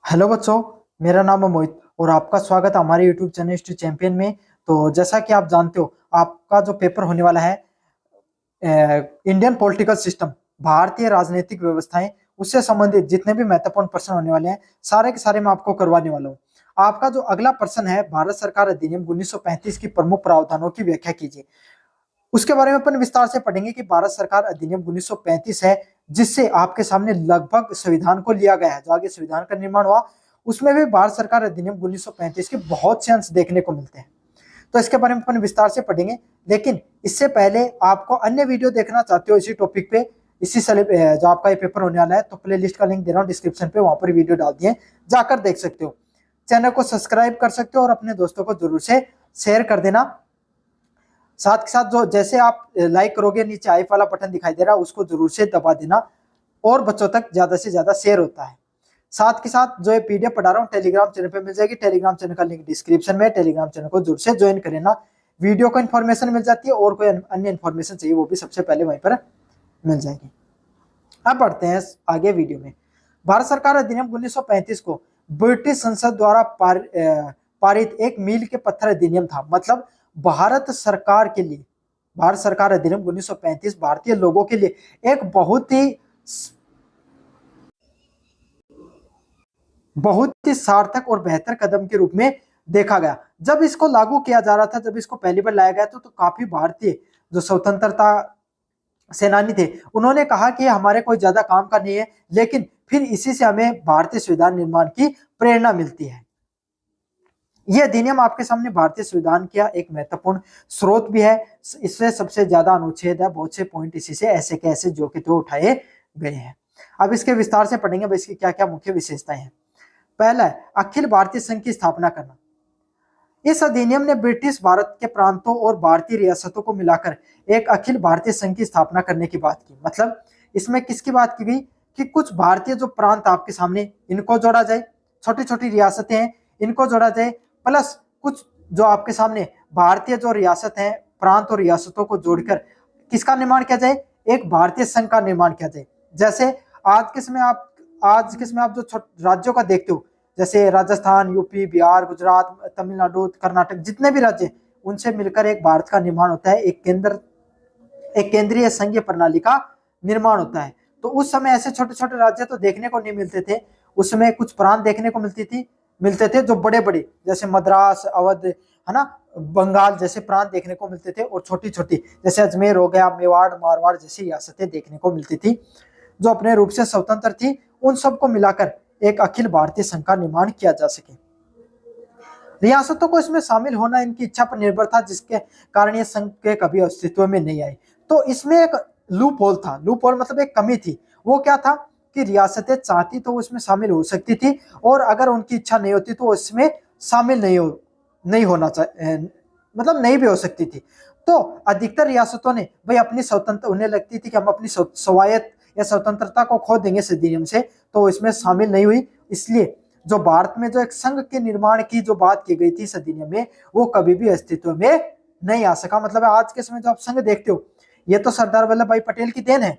Hello बच्चों, मेरा नाम है मोहित और आपका स्वागत है हमारे यूट्यूब चैनल स्टू चैंपियन में। तो जैसा कि आप जानते हो, आपका जो पेपर होने वाला है इंडियन पॉलिटिकल सिस्टम, भारतीय राजनीतिक व्यवस्थाएं, उससे संबंधित जितने भी महत्वपूर्ण प्रश्न होने वाले हैं सारे के सारे मैं आपको करवाने वाला हूँ। आपका जो अगला प्रश्न है, भारत सरकार अधिनियम 1935 की प्रमुख प्रावधानों की व्याख्या कीजिए। उसके बारे में अपन विस्तार से पढ़ेंगे कि भारत सरकार अधिनियम 1935 है, जिससे आपके सामने लगभग संविधान को लिया गया है। जो आगे संविधान का निर्माण हुआ, उसमें भी भारत सरकार अधिनियम 1935 के बहुत से अंश देखने को मिलते हैं। तो इसके बारे में अपन विस्तार से पढ़ेंगे, लेकिन इससे पहले आपको अन्य वीडियो देखना चाहते हो इसी टॉपिक पे, इसी जो आपका ये पेपर होने वाला है, तो प्ले लिस्ट का लिंक दे रहा हूँ डिस्क्रिप्शन पे, वहां पर वीडियो डाल दिए, जाकर देख सकते हो। चैनल को सब्सक्राइब कर सकते हो और अपने दोस्तों को जरूर से शेयर कर देना। साथ के साथ जो जैसे आप लाइक करोगे, नीचे आई वाला बटन दिखाई दे रहा है, उसको जरूर से दबा देना और बच्चों तक ज्यादा से ज्यादा शेयर होता है। साथ के साथ जो ये पीडीएफ पढ़ा रहा हूँ टेलीग्राम चैनल पे मिल जाएगी। टेलीग्राम चैनल का लिंक डिस्क्रिप्शन में, टेलीग्राम चैनल को जरूर से ज्वाइन करें ना। वीडियो को इन्फॉर्मेशन मिल जाती है और कोई अन्य इन्फॉर्मेशन चाहिए वो भी सबसे पहले वहीं पर मिल जाएगी। अब बढ़ते हैं आगे वीडियो में। भारत सरकार अधिनियम 1935 को ब्रिटिश संसद द्वारा पारित एक मील के पत्थर अधिनियम था। मतलब भारत सरकार के लिए, भारत सरकार अधिनियम 1935 भारतीय लोगों के लिए एक बहुत ही सार्थक और बेहतर कदम के रूप में देखा गया। जब इसको लागू किया जा रहा था, जब इसको पहली बार लाया गया तो काफी भारतीय जो स्वतंत्रता सेनानी थे, उन्होंने कहा कि हमारे कोई ज्यादा काम का नहीं है, लेकिन फिर इसी से हमें भारतीय संविधान निर्माण की प्रेरणा मिलती है। यह अधिनियम आपके सामने भारतीय संविधान का एक महत्वपूर्ण स्रोत भी है। इससे सबसे ज्यादा अनुच्छेद है, बहुत से पॉइंट इसी से ऐसे के ऐसे जो कि तो उठाए गए हैं। अब इसके विस्तार से पढ़ेंगे इसकी क्या क्या मुख्य विशेषताएं हैं। पहला है अखिल भारतीय संघ की स्थापना करना। इस अधिनियम ने ब्रिटिश भारत के प्रांतों और भारतीय रियासतों को मिलाकर एक अखिल भारतीय संघ की स्थापना करने की बात की। मतलब इसमें किसकी बात की गई कि कुछ भारतीय जो प्रांत आपके सामने, इनको जोड़ा जाए, छोटी छोटी रियासतें हैं, इनको जोड़ा जाए, प्लस कुछ जो आपके सामने भारतीय जो रियासत है, प्रांत और रियासतों को जोड़कर किसका निर्माण किया जाए, एक भारतीय संघ का निर्माण किया जाए। जैसे आज के समय आप जो राज्यों का देखते हो, जैसे राजस्थान, यूपी, बिहार, गुजरात, तमिलनाडु, कर्नाटक, जितने भी राज्य, उनसे मिलकर एक भारत का निर्माण होता है, एक केंद्रीय संघीय प्रणाली का निर्माण होता है। तो उस समय ऐसे छोटे छोटे राज्य तो देखने को नहीं मिलते थे, उसमें कुछ प्रांत देखने को मिलते थे जो बड़े बड़े, जैसे मद्रास, अवध, है ना, बंगाल जैसे प्रांत देखने को मिलते थे, और छोटी छोटी जैसे अजमेर हो गया, मेवाड़, मारवाड़ जैसी रियासतें देखने को मिलती थी जो अपने रूप से स्वतंत्र थी। उन सबको मिलाकर एक अखिल भारतीय संघ का निर्माण किया जा सके। रियासतों को इसमें शामिल होना इनकी इच्छा पर निर्भर था, जिसके कारण ये संघ के कभी अस्तित्व में नहीं आई। तो इसमें एक लूप होल था, लूप होल मतलब एक कमी थी। वो क्या था कि रियासतें चाहती तो उसमें शामिल हो सकती थी, और अगर उनकी इच्छा नहीं होती तो उसमें शामिल नहीं होना चाहिए, मतलब नहीं भी हो सकती थी। तो अधिकतर रियासतों ने भाई अपनी स्वतंत्र, उन्हें लगती थी कि हम अपनी स्वायत्त या स्वतंत्रता को खो देंगे इस अधिनियम से, तो इसमें शामिल नहीं हुई। इसलिए जो भारत में जो एक संघ के निर्माण की जो बात की गई थी इस अधिनियम में, वो कभी भी अस्तित्व में नहीं आ सका। मतलब आज के समय जो आप संघ देखते हो, ये तो सरदार वल्लभ भाई पटेल की देन है।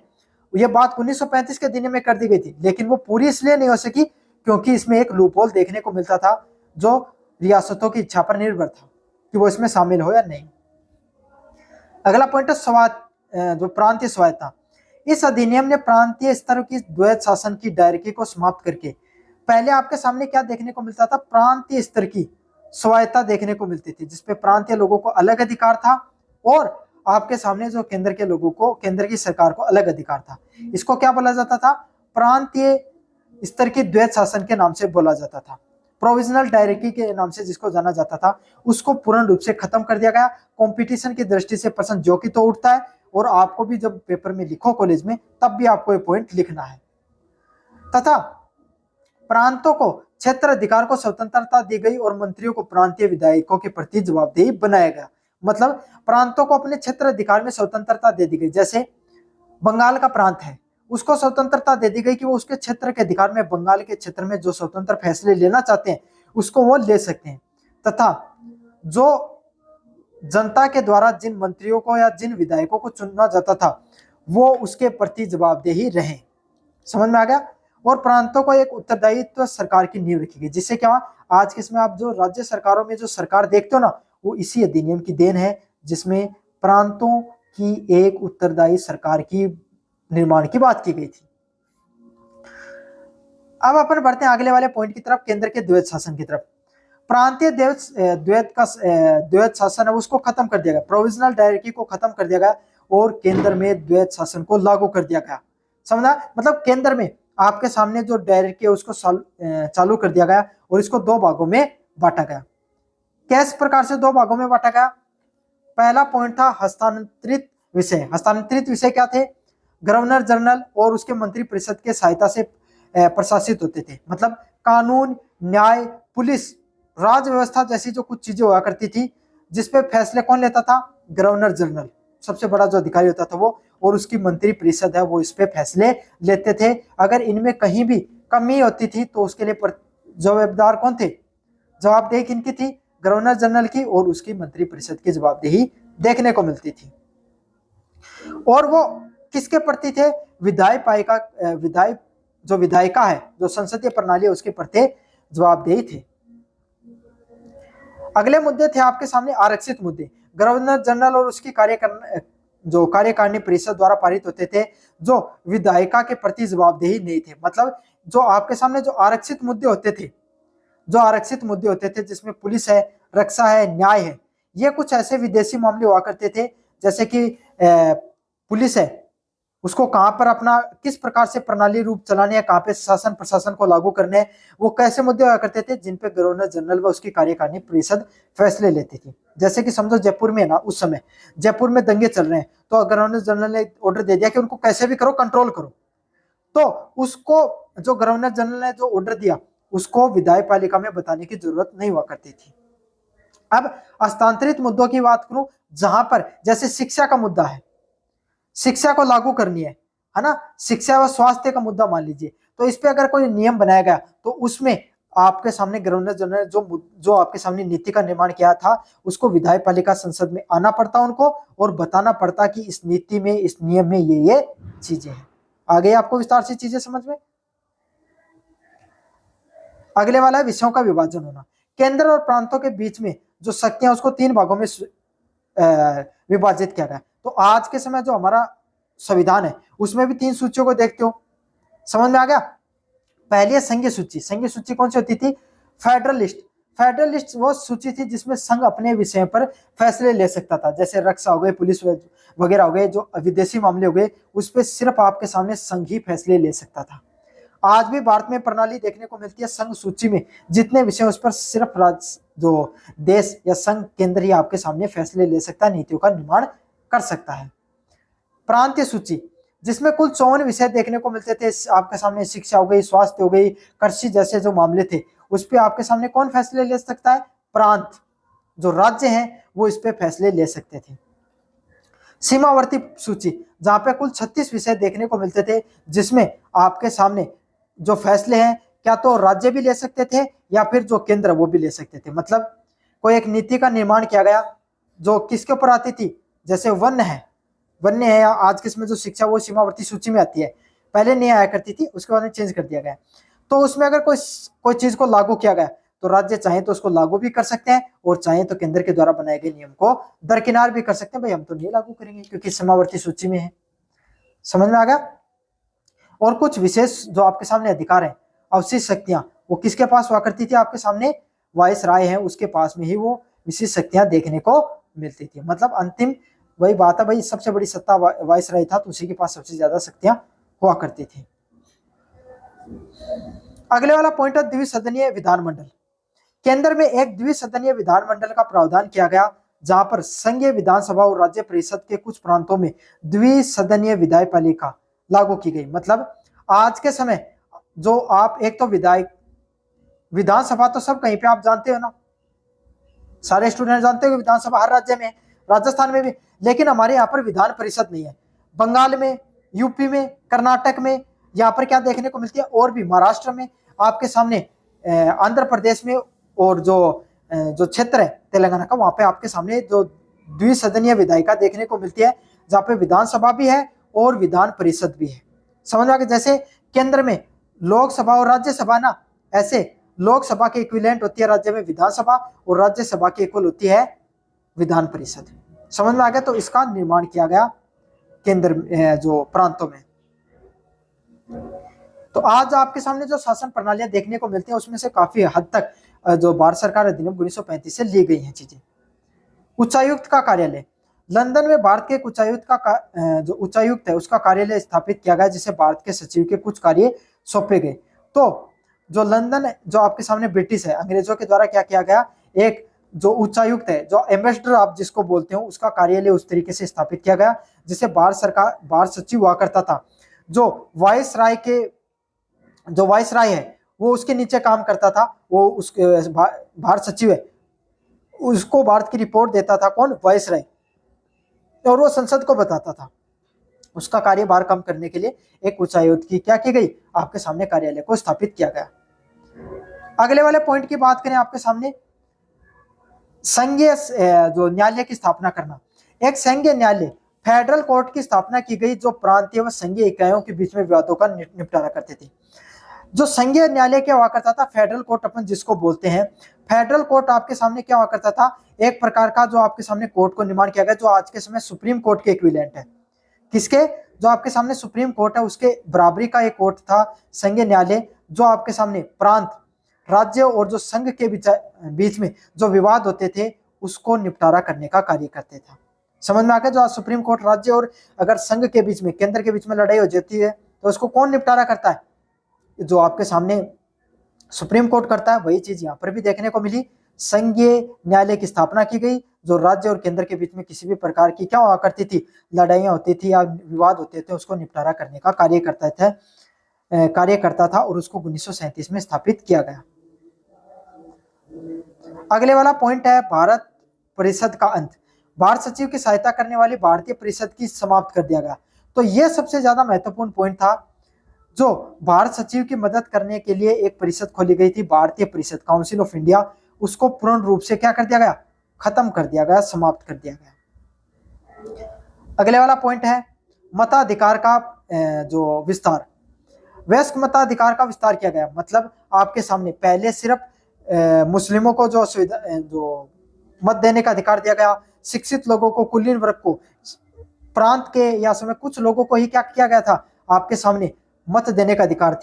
ये बात 1935 के अधिनियम में कर दी गई थी, लेकिन वो पूरी इसलिए नहीं हो सकी क्योंकि इसमें एक लूपहोल देखने को मिलता था जो रियासतों की इच्छा पर निर्भर था कि वो इसमें शामिल हो या नहीं। अगला पॉइंट है जो प्रांतीय स्वायत्ता। इस अधिनियम ने प्रांतीय स्तर की द्वैत शासन की डायरेक्टरी को समाप्त करके, पहले आपके सामने क्या देखने को मिलता था, प्रांतीय स्तर की स्वायत्ता देखने को मिलती थी, जिसपे प्रांतीय लोगों को अलग अधिकार था और आपके सामने जो केंद्र के लोगों को, केंद्र की सरकार को अलग अधिकार था। इसको क्या बोला जाता था, प्रांतीय स्तर की द्वैत शासन के नाम से बोला जाता था। प्रोविजनल डायरेक्टरी के नाम से जिसको जाना जाता था, उसको पूर्ण रूप से खत्म कर दिया गया। कंपटीशन की दृष्टि से प्रश्न जो कि तो उठता है, और आपको भी जब पेपर में लिखो कॉलेज में, तब भी आपको ये पॉइंट लिखना है। तथा प्रांतों को क्षेत्र अधिकार को स्वतंत्रता दी गई और मंत्रियों को प्रांतीय विधायकों के प्रति जवाबदेही बनाया गया। मतलब प्रांतों को अपने क्षेत्र अधिकार में स्वतंत्रता दे दी गई। जैसे बंगाल का प्रांत है, उसको स्वतंत्रता दे दी गई कि वो उसके क्षेत्र के अधिकार में, बंगाल के क्षेत्र में जो स्वतंत्र फैसले लेना चाहते हैं उसको वो ले सकते हैं। तथा जो जनता के द्वारा जिन मंत्रियों को या जिन विधायकों को चुना जाता था, वो उसके प्रति जवाबदेही रहे। समझ में आ गया। और प्रांतों को एक उत्तरदायित्व सरकार की नींव रखी गई, जिससे क्या आज के समय आप जो राज्य सरकारों में जो सरकार देखते हो ना, वो इसी अधिनियम की देन है, जिसमें प्रांतों की एक उत्तरदायी सरकार की निर्माण की बात की गई थी। अब अपन बढ़ते हैं अगले वाले पॉइंट की तरफ, केंद्र के द्वैत शासन की तरफ। प्रांतीय द्वैत शासन है उसको खत्म कर दिया गया, प्रोविजनल डायरेक्टरी को खत्म कर दिया गया और केंद्र में द्वैत शासन को लागू कर दिया गया। समझा, मतलब केंद्र में आपके सामने जो डायरेक्टरी है उसको चालू कर दिया गया और इसको दो भागों में बांटा गया। किस प्रकार से दो भागों में बांटा गया? पहला पॉइंट था हस्तांतरित विषय। हस्तांतरित विषय क्या थे? गवर्नर जनरल और उसके मंत्री परिषद के सहायता से प्रशासित होते थे, मतलब कानून, न्याय, पुलिस, राज व्यवस्था जैसी जो कुछ चीजें हुआ करती थी, जिसपे फैसले कौन लेता था? गवर्नर जनरल, सबसे बड़ा जो अधिकारी होता था वो, और उसकी मंत्री परिषद है वो इस पे फैसले लेते थे। अगर इनमें कहीं भी कमी होती थी तो उसके लिए जवाबदार कौन थे? जवाबदेही किनकी थी? गवर्नर जनरल की और उसकी मंत्री परिषद की जवाबदेही देखने को मिलती थी। और वो किसके प्रति थे? विधायिका है, जो संसदीय प्रणाली है उसके प्रति जवाबदेही थे। अगले मुद्दे थे आपके सामने आरक्षित मुद्दे। गवर्नर जनरल और उसकी कार्यकारिणी परिषद द्वारा पारित होते थे, जो विधायिका के प्रति जवाबदेही नहीं थे। मतलब जो आपके सामने जो आरक्षित मुद्दे होते थे जिसमें पुलिस है, रक्षा है, न्याय है, ये कुछ ऐसे विदेशी मामले हुआ करते थे, जैसे कि पुलिस है उसको कहां पर अपना किस प्रकार से प्रणाली रूप चलाने है, कहां पे शासन प्रशासन को लागू करने है, वो कैसे मुद्दे हुआ करते थे जिन पे गवर्नर जनरल व उसकी कार्यकारिणी परिषद फैसले लेती थी। जैसे कि समझो जयपुर में ना, उस समय जयपुर में दंगे चल रहे हैं, तो गवर्नर जनरल ने ऑर्डर दे दिया कि उनको कैसे भी करो, कंट्रोल करो, तो उसको जो गवर्नर जनरल ने जो ऑर्डर दिया उसको विधायपालिका में बताने की जरूरत नहीं हुआ करती थी। अब हस्तांतरित मुद्दों की बात करूं, जहां पर जैसे शिक्षा का मुद्दा है, शिक्षा को लागू करनी है ना, शिक्षा व स्वास्थ्य का मुद्दा मान लीजिए, तो इस पे अगर कोई नियम बनाया गया तो उसमें आपके सामने गवर्नर जनरल जो आपके सामने नीति का निर्माण किया था, उसको विधायपालिका संसद में आना पड़ता उनको और बताना पड़ता कि इस नीति में, इस नियम में ये चीजें हैं। आगे आपको विस्तार से चीजें समझ में। अगले वाला है विषयों का विभाजन होना। केंद्र और प्रांतों के बीच में जो शक्तियां उसको तीन भागों में विभाजित किया गया। तो आज के समय जो हमारा संविधान है उसमें भी तीन सूचियों को देखते हो, समझ में आ गया। पहली है संघीय सूची। संघीय सूची कौन सी होती थी? फेडरलिस्ट। फेडरलिस्ट वो सूची थी जिसमें संघ अपने विषय पर फैसले ले सकता था, जैसे रक्षा हो गए, पुलिस वगैरह हो गए, जो विदेशी मामले हो गए, उस पर सिर्फ आपके सामने संघ ही फैसले ले सकता था। आज भी भारत में प्रणाली देखने को मिलती है, संघ सूची में जितने विषय उस पर सिर्फ जो देश या संघ केंद्र ही आपके सामने फैसले ले सकता है, नीतियों का निर्माण कर सकता है। प्रांतीय सूची जिसमें कुल 54 विषय देखने को मिलते थे आपके सामने, शिक्षा हो गई, स्वास्थ्य हो गई, कृषि जैसे जो मामले थे, उस पर आपके सामने कौन फैसले ले सकता है? प्रांत, जो राज्य हैं वो इस पे फैसले ले सकते थे। सीमावर्ती सूची जहां पे कुल 36 विषय देखने को मिलते थे, जिसमें आपके सामने जो फैसले हैं क्या तो राज्य भी ले सकते थे या फिर जो केंद्र वो भी ले सकते थे। मतलब कोई एक नीति का निर्माण किया गया जो किसके ऊपर आती थी, जैसे वन्य है या आज के समय जो शिक्षा वो सीमावर्ती सूची में आती है, पहले नहीं आया करती थी, उसके बाद में चेंज कर दिया गया। तो उसमें अगर कोई चीज को लागू किया गया तो राज्य चाहे तो उसको लागू भी कर सकते हैं और चाहे तो केंद्र के द्वारा बनाए गए नियम को दरकिनार भी कर सकते हैं, भाई हम तो नहीं लागू करेंगे क्योंकि सीमावर्ती सूची में है। समझ में आ गया। और कुछ विशेष जो आपके सामने अधिकार है, अवशिष्ट शक्तियां, वो किसके पास हुआ करती थी? आपके सामने वाइस राय है उसके पास में ही वो विशेष शक्तियां देखने को मिलती थी। मतलब अंतिम वही बात है भाई, सबसे बड़ी सत्ता वाइस राय था तो उसी के पास सबसे ज्यादा शक्तियां हुआ करती थी। अगले वाला पॉइंट है द्विसदनीय विधानमंडल। केंद्र में एक द्विसदनीय विधानमंडल का प्रावधान किया गया, जहां पर संघीय विधानसभा और राज्य परिषद के कुछ प्रांतों में द्विसदनीय विधायपालिका लागू की गई। मतलब आज के समय जो आप एक तो विधानसभा तो सब कहीं पे आप जानते हो ना, सारे स्टूडेंट जानते हो विधानसभा हर राज्य में, राजस्थान में भी, लेकिन हमारे यहाँ पर विधान परिषद नहीं है। बंगाल में, यूपी में, कर्नाटक में यहाँ पर क्या देखने को मिलती है, और भी महाराष्ट्र में आपके सामने, आंध्र प्रदेश में, और जो क्षेत्र है तेलंगाना का, वहां पे आपके सामने जो द्विसदनीय विधायिका देखने को मिलती है, जहाँ पे विधानसभा भी है और विधान परिषद भी है। समझ में आ गया। जैसे केंद्र में लोकसभा और राज्यसभा ना, ऐसे लोकसभा के इक्विवेलेंट होती है राज्य में विधानसभा, और राज्यसभा की इक्वल होती है विधान परिषद। समझ में आ गया। तो इसका निर्माण किया गया केंद्र जो प्रांतों में। तो आज आपके सामने जो शासन प्रणालियां देखने को मिलती हैं उसमें से काफी हद तक जो भारत सरकार अधिनियम 1935 से ली गई हैं चीजें। उच्चायुक्त का कार्यालय, लंदन में भारत के उच्चायुक्त का जो उच्चायुक्त है उसका कार्यालय स्थापित किया गया, जिसे भारत के सचिव के कुछ कार्य सौंपे गए। तो जो लंदन जो आपके सामने ब्रिटिश है, अंग्रेजों के द्वारा क्या किया गया, एक जो उच्चायुक्त है, जो एम्बेसडर आप जिसको बोलते हो, उसका कार्यालय उस तरीके से स्थापित किया गया जिसे भारत सरकार, भारत सचिव हुआ करता था। जो वायसराय के, जो वायसराय है वो उसके नीचे काम करता था, वो उसके भारत सचिव है, उसको भारत की रिपोर्ट देता था कौन, वायसराय, और वो संसद को बताता था। उसका कार्यभार कम करने के लिए एक उच्चायुक्त की क्या की गई, आपके सामने कार्यालय को स्थापित किया गया। अगले वाले पॉइंट की बात करें आपके सामने, संघीय जो न्यायालय की स्थापना करना। एक संघीय न्यायालय, फेडरल कोर्ट की स्थापना की गई जो प्रांतीय व संघीय इकाइयों के बीच में विवादों का निपटारा करते थे। जो संघीय न्यायालय क्या हुआ करता था, फेडरल कोर्ट अपन जिसको बोलते हैं, फेडरल कोर्ट आपके सामने क्या हुआ करता था, एक प्रकार का जो आपके सामने कोर्ट को निर्माण किया गया जो आज के समय सुप्रीम कोर्ट के इक्विवेलेंट है। किसके, जो आपके सामने सुप्रीम कोर्ट है उसके बराबरी का एक कोर्ट था संघीय न्यायालय, जो आपके सामने प्रांत, राज्य और जो संघ के बीच में जो विवाद होते थे उसको निपटारा करने का कार्य करते था। समझ में आ गया। जो आज सुप्रीम कोर्ट राज्य और अगर संघ के बीच में, केंद्र के बीच में लड़ाई हो जाती है तो उसको कौन निपटारा करता है, जो आपके सामने सुप्रीम कोर्ट करता है। वही चीज यहाँ पर भी देखने को मिली। संघीय न्यायालय की स्थापना की गई जो राज्य और केंद्र के बीच में किसी भी प्रकार की क्या हुआ करती थी, लड़ाइयां होती थी या विवाद होते थे, उसको निपटारा करने का कार्य करता था और उसको 1937 में स्थापित किया गया। अगले वाला पॉइंट है भारत परिषद का अंत। भारत सचिव की सहायता करने वाली भारतीय परिषद की समाप्त कर दिया गया। तो यह सबसे ज्यादा महत्वपूर्ण पॉइंट था। जो भारत सचिव की मदद करने के लिए एक परिषद खोली गई थी, भारतीय परिषद, काउंसिल ऑफ इंडिया, उसको पूर्ण रूप से क्या कर दिया गया, खत्म कर दिया गया, समाप्त कर दिया गया। अगले वाला पॉइंट है मताधिकार का जो विस्तार। वयस्क मताधिकार का विस्तार किया गया। मतलब आपके सामने पहले सिर्फ मुस्लिमों को जो मत देने का अधिकार दिया गया, शिक्षित लोगों को, कुलीन वर्ग को, प्रांत के या समय कुछ लोगों को ही क्या किया गया था, आपके सामने मत देने का अधिकार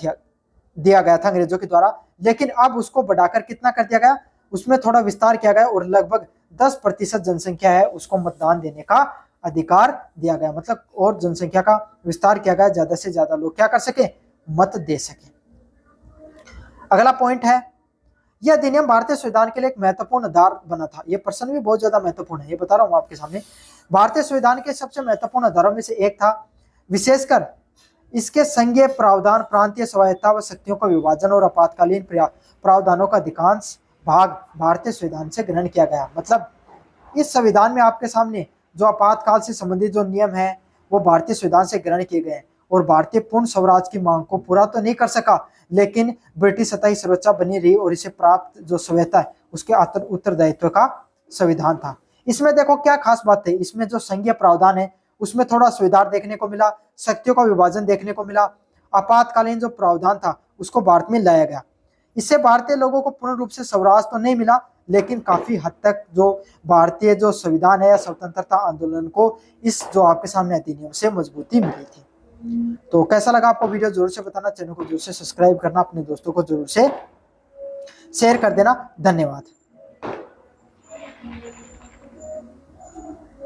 दिया गया था अंग्रेजों के द्वारा। लेकिन अब उसको बढ़ाकर कितना कर दिया गया, उसमें थोड़ा विस्तार किया गया और लगभग 10% जनसंख्या है उसको मतदान देने का अधिकार दिया गया। मतलब और जनसंख्या का विस्तार किया गया, ज्यादा से ज्यादा लोग क्या कर सके, मत दे सके। अगला पॉइंट है, यह अधिनियम भारतीय संविधान के लिए एक महत्वपूर्ण आधार बना था। यह प्रश्न भी बहुत ज्यादा महत्वपूर्ण है, ये बता रहा हूं आपके सामने। भारतीय संविधान के सबसे महत्वपूर्ण आधारों में से एक था। विशेषकर इसके संघीय प्रावधान, प्रांतीय स्वायत्तता व शक्तियों का विभाजन और आपातकालीन प्रावधानों का अधिकांश भाग भारतीय संविधान से ग्रहण किया गया। मतलब इस संविधान में आपके सामने जो आपातकाल से संबंधित जो नियम है वो भारतीय संविधान से ग्रहण किए गए और भारतीय पूर्ण स्वराज की मांग को पूरा तो नहीं कर सका, लेकिन ब्रिटिश सत्ता सर्वोच्च बनी रही और इसे प्राप्त जो स्वायत्तता है उसके उत्तरदायित्व का संविधान था। इसमें देखो क्या खास बात है, इसमें जो संघीय प्रावधान है उसमें थोड़ा सुधार देखने को मिला, शक्तियों का विभाजन देखने को मिला, आपातकालीन जो प्रावधान था उसको भारत में लाया गया। इससे भारतीय लोगों को पूर्ण रूप से स्वराज तो नहीं मिला, लेकिन काफी हद तक जो भारतीय जो संविधान है या स्वतंत्रता आंदोलन को इस जो आपके सामने अधिनियम से मजबूती मिली थी। तो कैसा लगा आपको वीडियो जरूर से बताना, चैनल को जरूर से सब्सक्राइब करना, अपने दोस्तों को जरूर से शेयर कर देना। धन्यवाद।